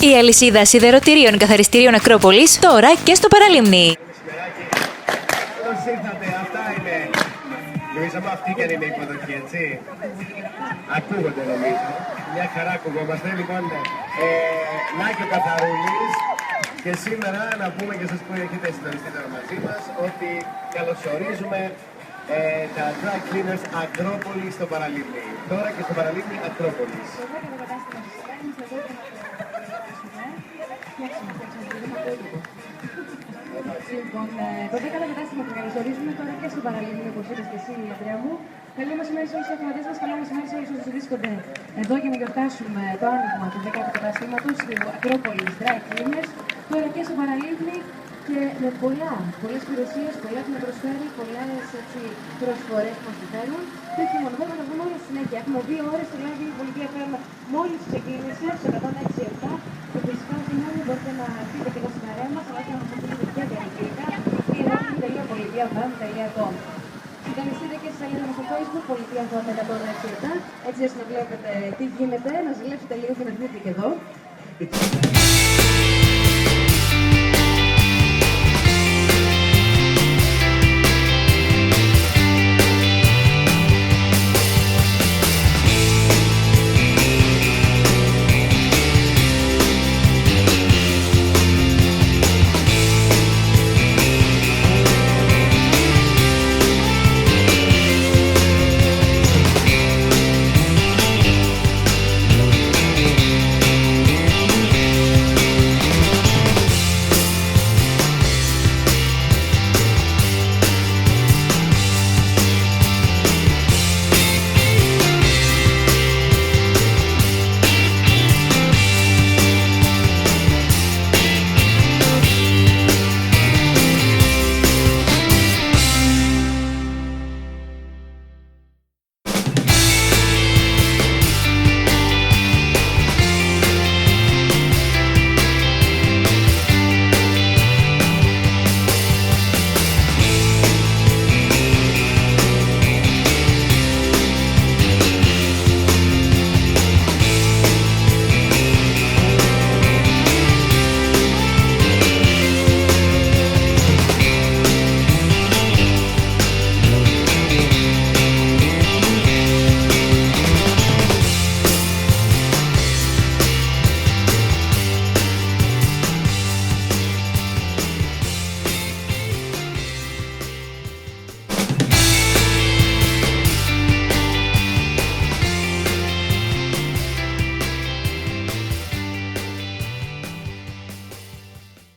Η αλυσίδα σιδεροτηρίων καθαριστηρίων Ακρόπολης τώρα και στο Παραλίμνη. Καλώς ήρθατε, αυτά είναι. Νομίζαμε αυτή και είναι η υποδοχή, έτσι. Ακούγονται νομίζω. Μια χαρά ακουγόμαστε. Λοιπόν, Νάκη ο Καθαρούλης. Και σήμερα να πούμε και εσείς που έχετε συντονιστεί τώρα μαζί μας ότι καλωσορίζουμε τα dry cleaners Ακρόπολης στο Παραλίμνη. Τώρα και στο Παραλίμνη Ακρόπολης. Λοιπόν, το 10 κατάστημα που καλωσορίζουμε τώρα και στο Παραλίμνη, όπως είπες και εσύ, Αντρέα μου. Καλό μεσημέρι σε όλους τους ακροατές μας, καλό μεσημέρι σε όλους όσους βρίσκονται εδώ για να γιορτάσουμε το άνοιγμα του 10ου καταστήματος του Ακρόπολης Dry Cleaners, τώρα και στο Παραλίμνη και με πολλές υπηρεσίες, πολλά που μας προσφέρει, πολλές προσφορές που μας φέρουν. Και όχι μόνο, βέβαια να βγούμε όλη συνέχεια. Έχουμε 2 ώρες στο live η πολιτεία φέρμα μόλις ξεκίνησε, σε 106-7. Και φυσικά συγγνώμη μπορείτε να έρθετε και εδώ στην αρέα μας, αλλά και να μας ακούσετε και αγγλικά ή www.politiafm.com. Συντονιστείτε και στη σελίδα μας στο Facebook, Πολιτεία FM 106-7, έτσι ώστε να βλέπετε τι γίνεται, να ζηλέψετε λίγο και να δείτε και εδώ.